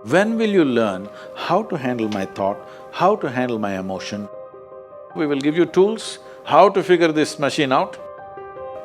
When will you learn how to handle my thought, how to handle my emotion? We will give you tools, how to figure this machine out.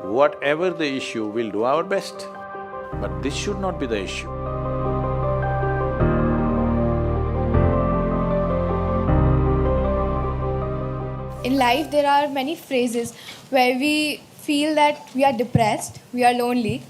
Whatever the issue, we'll do our best. But this should not be the issue. In life, there are many phrases where we feel that we are depressed, we are lonely,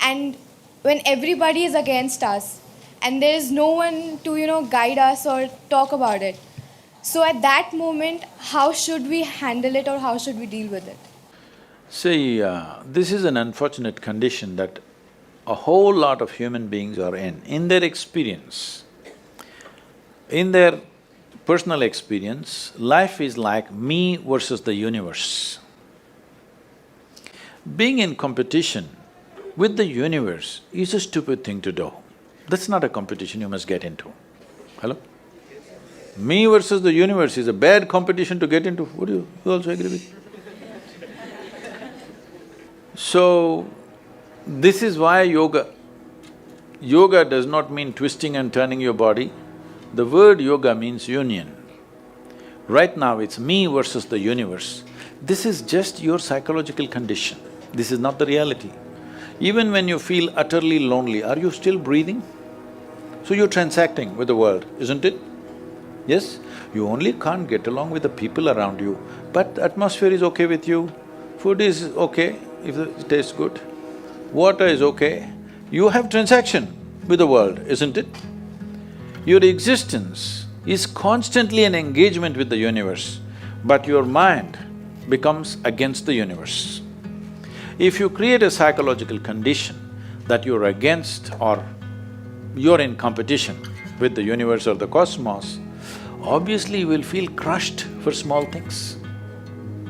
and when everybody is against us and there is no one to guide us or talk about it. So at that moment, how should we handle it or how should we deal with it? See, this is an unfortunate condition that a whole lot of human beings are in their experience. In their personal experience, life is like me versus the universe. Being in competition with the universe is a stupid thing to do. That's not a competition you must get into. Hello? Me versus the universe is a bad competition to get into. Would you also agree with? So, this is why yoga. Yoga does not mean twisting and turning your body. The word yoga means union. Right now it's me versus the universe. This is just your psychological condition. This is not the reality. Even when you feel utterly lonely, are you still breathing? So you're transacting with the world, isn't it? Yes? You only can't get along with the people around you, but the atmosphere is okay with you, food is okay if it tastes good, water is okay. You have transaction with the world, isn't it? Your existence is constantly an engagement with the universe, but your mind becomes against the universe. If you create a psychological condition that you're against or you're in competition with the universe or the cosmos, obviously you will feel crushed for small things.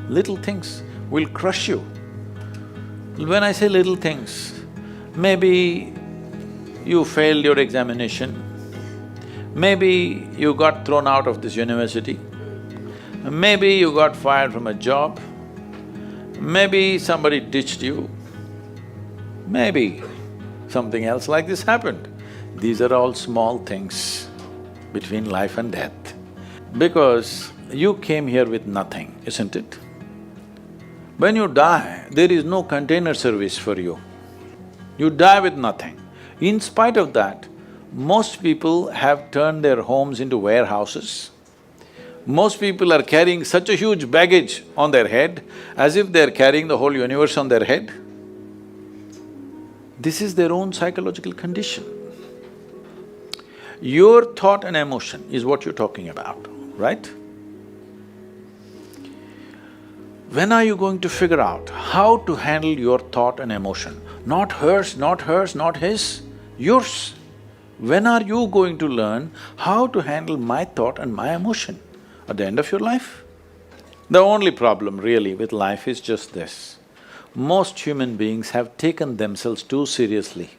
Little things will crush you. When I say little things, maybe you failed your examination, maybe you got thrown out of this university, maybe you got fired from a job, maybe somebody ditched you, maybe something else like this happened. These are all small things between life and death. Because you came here with nothing, isn't it? When you die, there is no container service for you. You die with nothing. In spite of that, most people have turned their homes into warehouses. Most people are carrying such a huge baggage on their head, as if they're carrying the whole universe on their head. This is their own psychological condition. Your thought and emotion is what you're talking about, right? When are you going to figure out how to handle your thought and emotion? Not hers, not hers, not his, yours. When are you going to learn how to handle my thought and my emotion? At the end of your life? The only problem really with life is just this. Most human beings have taken themselves too seriously.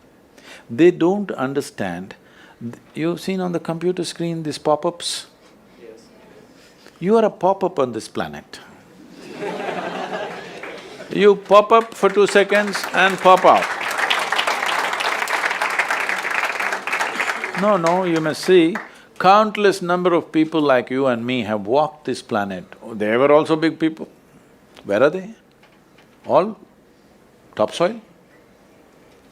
They don't understand. You've seen on the computer screen these pop-ups? Yes. You are a pop-up on this planet. You pop up for 2 seconds and pop out. No, you must see, countless number of people like you and me have walked this planet. They were also big people. Where are they? All topsoil?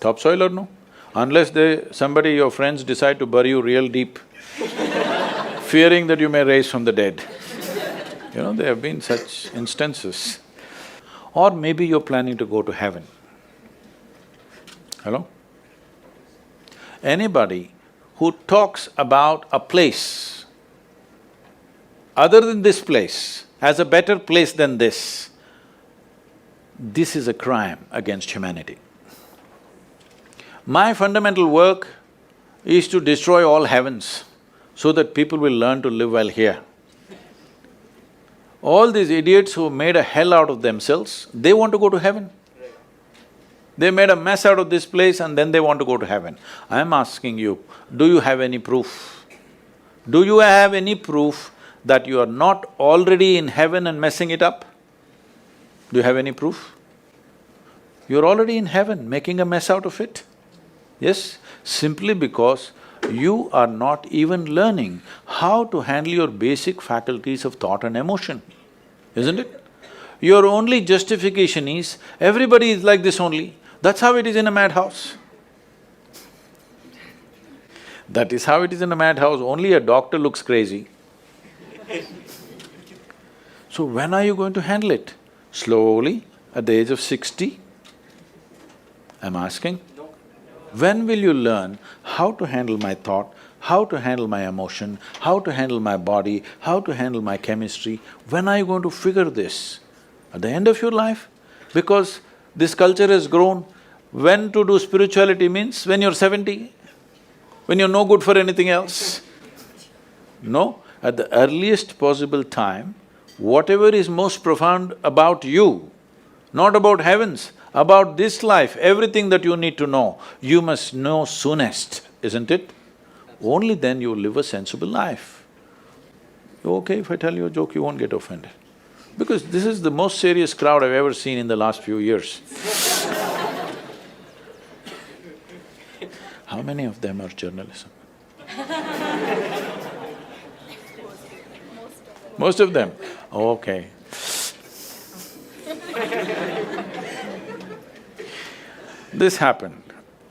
Topsoil or no? Unless somebody, your friends decide to bury you real deep, fearing that you may rise from the dead. You know, there have been such instances. Or maybe you're planning to go to heaven. Hello? Anybody who talks about a place other than this place as a better place than this is a crime against humanity. My fundamental work is to destroy all heavens so that people will learn to live well here. All these idiots who made a hell out of themselves, they want to go to heaven. They made a mess out of this place and then they want to go to heaven. I'm asking you, do you have any proof? Do you have any proof that you are not already in heaven and messing it up? Do you have any proof? You're already in heaven, making a mess out of it. Yes, simply because you are not even learning how to handle your basic faculties of thought and emotion, isn't it? Your only justification is, everybody is like this only, that's how it is in a madhouse. That is how it is in a madhouse, only a doctor looks crazy. So when are you going to handle it? Slowly, at the age of 60? I'm asking. When will you learn how to handle my thought, how to handle my emotion, how to handle my body, how to handle my chemistry? When are you going to figure this? At the end of your life? Because this culture has grown, when to do spirituality means when you're 70, when you're no good for anything else. No, at the earliest possible time, whatever is most profound about you, not about heavens, about this life, everything that you need to know, you must know soonest, isn't it? Only then you live a sensible life. Okay, if I tell you a joke, you won't get offended. Because this is the most serious crowd I've ever seen in the last few years. How many of them are journalism? Most of them? Okay. This happened.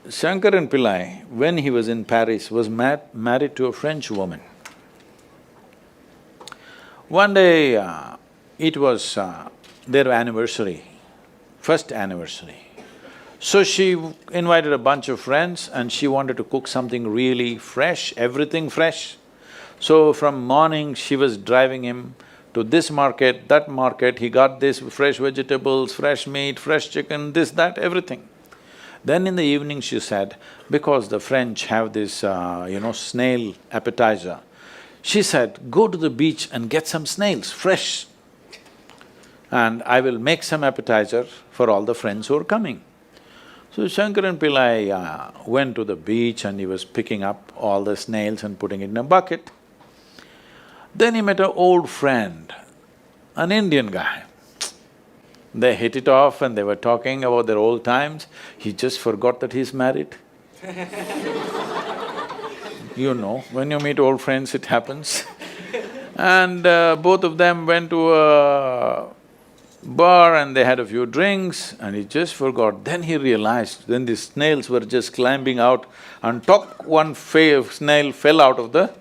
Shankaran Pillai, when he was in Paris, was married to a French woman. One day, it was their anniversary, first anniversary. So she invited a bunch of friends and she wanted to cook something really fresh, everything fresh. So from morning, she was driving him to this market, that market, he got this fresh vegetables, fresh meat, fresh chicken, this, that, everything. Then in the evening she said, because the French have this, snail appetizer, she said, go to the beach and get some snails, fresh, and I will make some appetizer for all the friends who are coming. So Shankaran Pillai went to the beach and he was picking up all the snails and putting it in a bucket. Then he met an old friend, an Indian guy. They hit it off and they were talking about their old times. He just forgot that he's married. You know, when you meet old friends, it happens. And both of them went to a bar and they had a few drinks and he just forgot. Then he realized, then the snails were just climbing out and one snail fell out of the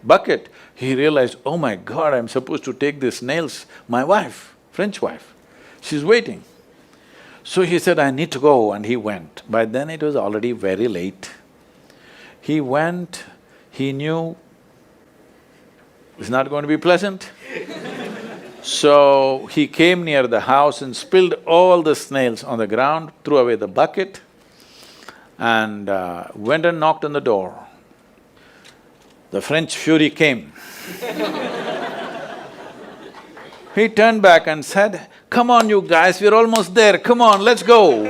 bucket. He realized, oh my God, I'm supposed to take these snails, my wife, French wife, she's waiting. So he said, I need to go, and he went. By then it was already very late. He went, he knew it's not going to be pleasant. So he came near the house and spilled all the snails on the ground, threw away the bucket and went and knocked on the door. The French fury came. He turned back and said, come on you guys, we're almost there, come on, let's go.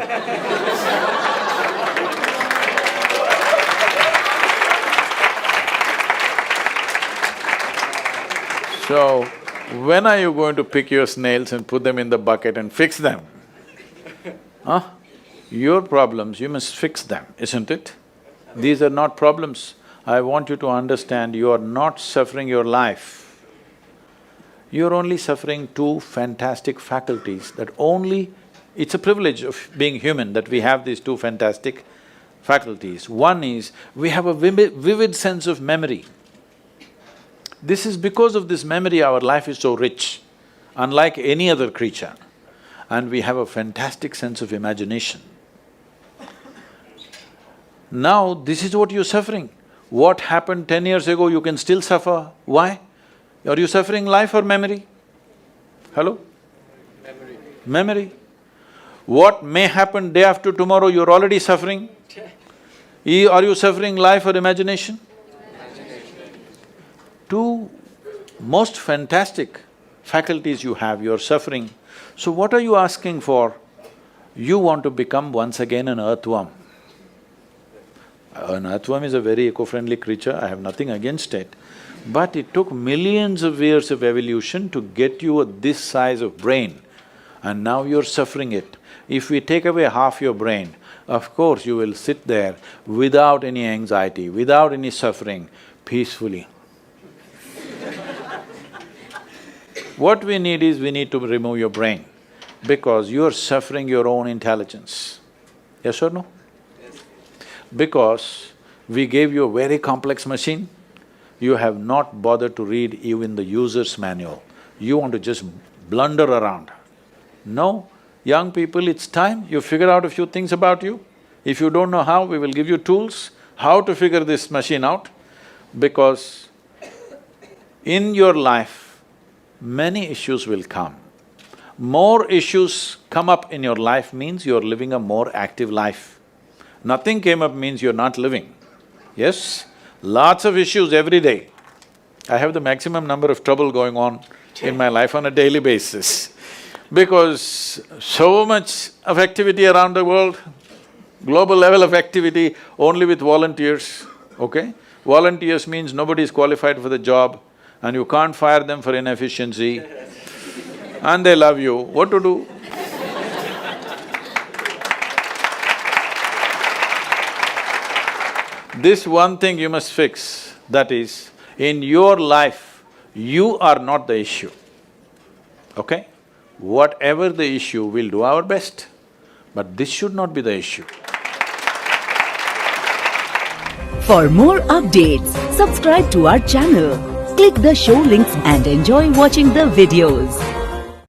So, when are you going to pick your snails and put them in the bucket and fix them? Huh? Your problems, you must fix them, isn't it? These are not problems. I want you to understand, you are not suffering your life. You're only suffering two fantastic faculties that only… It's a privilege of being human that we have these two fantastic faculties. One is, we have a vivid sense of memory. This is because of this memory our life is so rich, unlike any other creature. And we have a fantastic sense of imagination. Now, this is what you're suffering. What happened 10 years ago, you can still suffer. Why? Are you suffering life or memory? Hello? Memory. Memory. What may happen day after tomorrow, you're already suffering. Are you suffering life or imagination? Two most fantastic faculties you have, you're suffering. So what are you asking for? You want to become once again an earthworm. An earthworm is a very eco-friendly creature, I have nothing against it. But it took millions of years of evolution to get you this size of brain, and now you're suffering it. If we take away half your brain, of course you will sit there without any anxiety, without any suffering, peacefully. What we need is, we need to remove your brain, because you are suffering your own intelligence. Yes or no? Yes. Because we gave you a very complex machine, you have not bothered to read even the user's manual. You want to just blunder around. No, young people, it's time you figure out a few things about you. If you don't know how, we will give you tools how to figure this machine out, because in your life, many issues will come. More issues come up in your life means you're living a more active life. Nothing came up means you're not living. Yes? Lots of issues every day. I have the maximum number of trouble going on in my life on a daily basis, because so much of activity around the world, global level of activity only with volunteers, okay? Volunteers means nobody is qualified for the job and you can't fire them for inefficiency and they love you, what to do? This one thing you must fix, that is, in your life, you are not the issue, okay? Whatever the issue, we'll do our best, but this should not be the issue. For more updates, subscribe to our channel, click the show links and enjoy watching the videos.